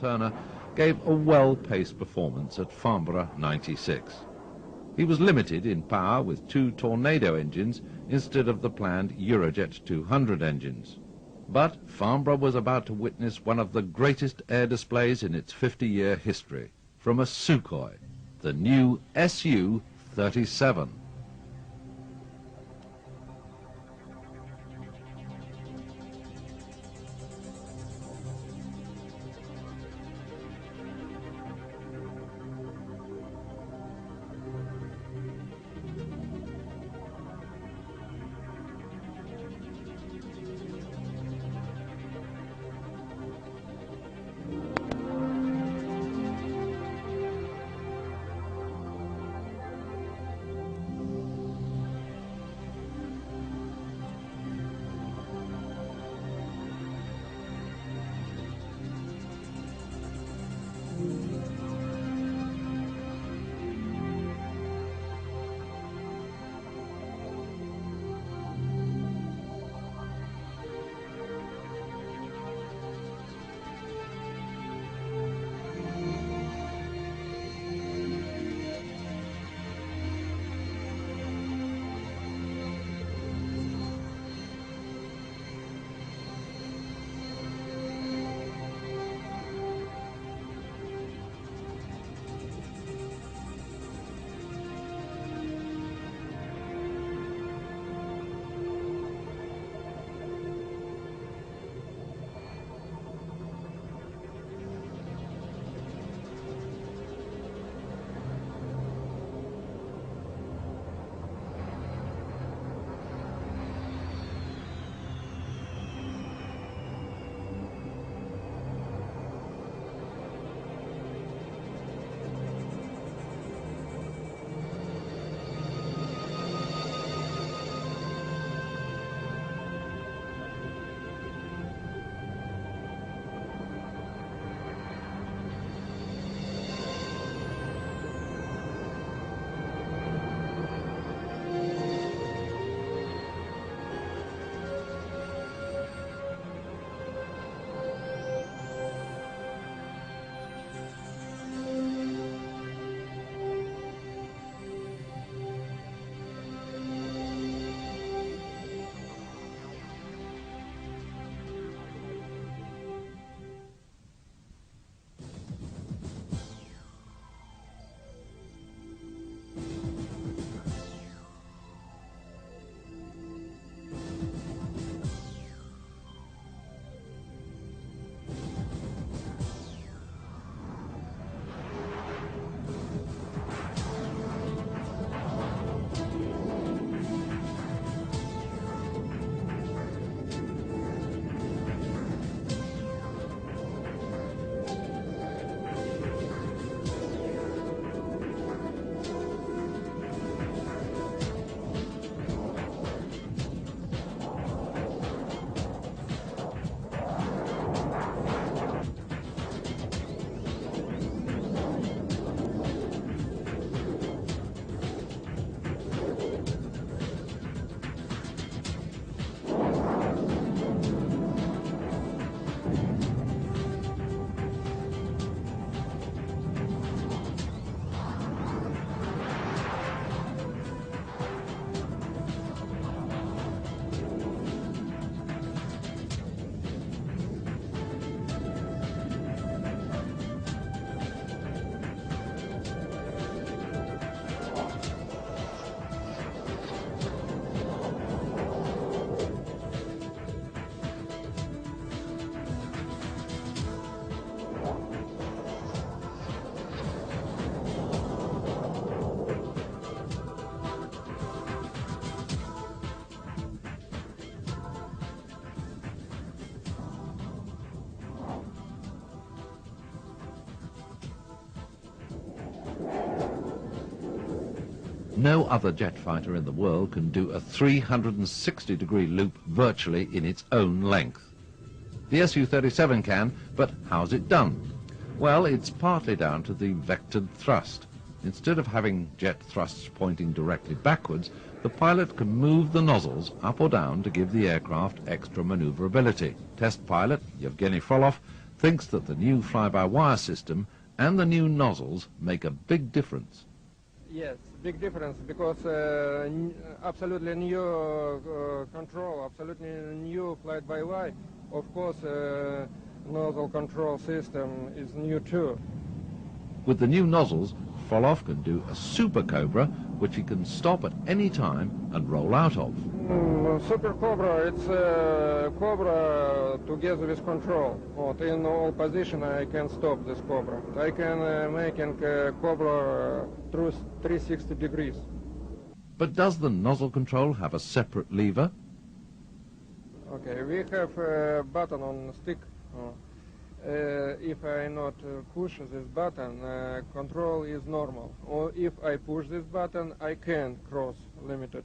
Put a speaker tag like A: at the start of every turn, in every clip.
A: Turner, gave a well-paced performance at Farnborough 96. He was limited in power with 2 Tornado engines instead of the planned Eurojet 200 engines. But Farnborough was about to witness one of the greatest air displays in its 50-year history, from a Sukhoi, the new SU-37. No other jet fighter in the world can do a 360-degree loop virtually in its own length. The Su-37 can, but how's it done? Well, it's partly down to the vectored thrust. Instead of having jet thrusts pointing directly backwards, the pilot can move the nozzles up or down to give the aircraft extra maneuverability. Test pilot Yevgeny Frolov thinks that the new fly-by-wire system and the new nozzles make a big difference.
B: Yes, big difference, because absolutely new control, absolutely new fly-by-wire. Of course, nozzle control system is new too.
A: With the new nozzles, Frolov can do a Super Cobra, which he can stop at any time and roll out of.
B: Super Cobra, it's Cobra together with control. In all position I can stop this Cobra. I can make Cobra through 360 degrees.
A: But does the nozzle control have a separate lever?
B: Okay, we have a button on the stick. If I not push this button, control is normal. Or if I push this button, I can cross limited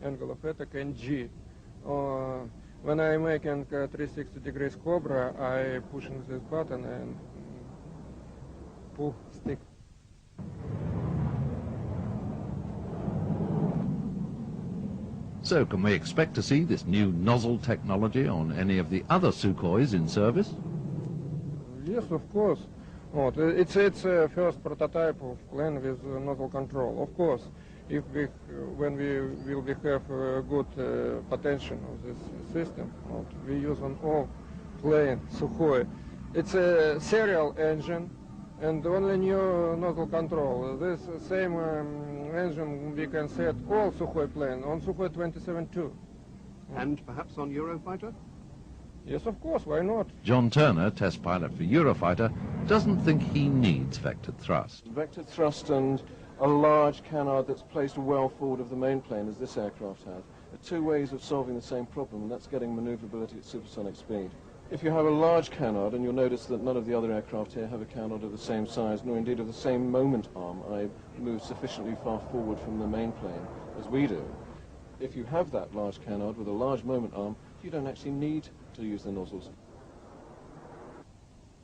B: angle of attack and G. When I make a 360 degrees Cobra, I pushing this button and pull stick.
A: So can we expect to see this new nozzle technology on any of the other Sukhois in service?
B: Yes, of course. It's first prototype of plane with nozzle control. Of course, if when we will have good potential of this system, we use on all plane Sukhoi. It's a serial engine and only new nozzle control. This same engine we can set all Sukhoi plane on Sukhoi 27 too.
C: And perhaps on Eurofighter?
B: Yes, of course, why not?
A: John Turner, test pilot for Eurofighter, doesn't think he needs vectored thrust.
D: Vectored thrust and a large canard that's placed well forward of the main plane, as this aircraft has, are two ways of solving the same problem, and that's getting maneuverability at supersonic speed. If you have a large canard, and you'll notice that none of the other aircraft here have a canard of the same size, nor indeed of the same moment arm, I move sufficiently far forward from the main plane as we do. If you have that large canard with a large moment arm, you don't actually need to use the nozzles.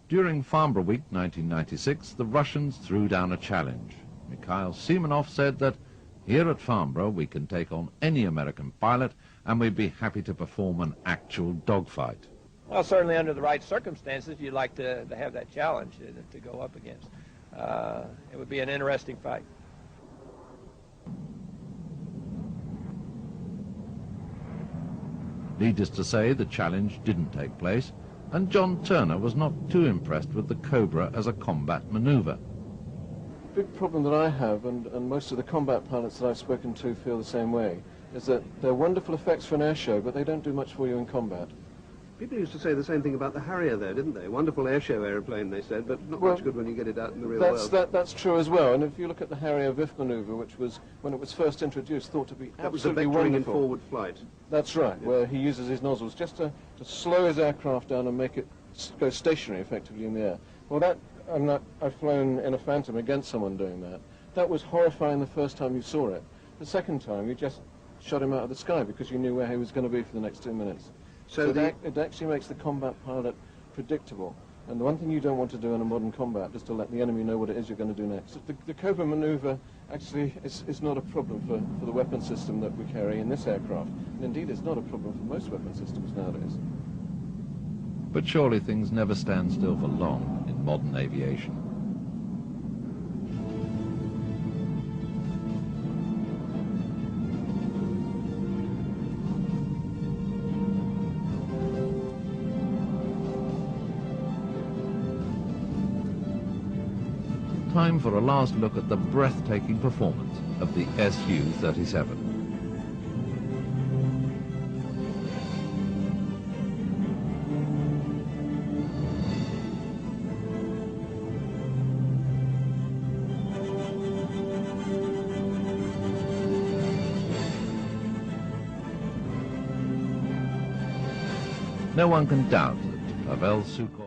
A: During Farnborough Week 1996, the Russians threw down a challenge. Mikhail Semenov said that here at Farnborough we can take on any American pilot and we'd be happy to perform an actual dogfight.
E: Well, certainly under the right circumstances, you'd like to have that challenge to go up against. It would be an interesting fight.
A: Needless to say, the challenge didn't take place, and John Turner was not too impressed with the Cobra as a combat maneuver.
D: The big problem that I have, and most of the combat pilots that I've spoken to feel the same way, is that they're wonderful effects for an air show, but they don't do much for you in combat.
C: People used to say the same thing about the Harrier, though, didn't they? Wonderful airshow aeroplane, they said, but not much good when you get it out in the real world.
D: That's true as well. And if you look at the Harrier VIF maneuver, which was, when it was first introduced, thought to be absolutely wonderful.
C: That was the vectoring in forward flight.
D: That's right, yeah. Where he uses his nozzles just to slow his aircraft down and make it go stationary effectively in the air. Well, I've flown in a Phantom against someone doing that. That was horrifying the first time you saw it. The second time, you just shot him out of the sky because you knew where he was going to be for the next 2 minutes. So it actually makes the combat pilot predictable. And the one thing you don't want to do in a modern combat is to let the enemy know what it is you're going to do next. The Cobra maneuver actually is not a problem for the weapon system that we carry in this aircraft. And indeed, it's not a problem for most weapon systems nowadays.
A: But surely things never stand still for long in modern aviation. Time for a last look at the breathtaking performance of the SU-37. No one can doubt that Pavel Sukhoi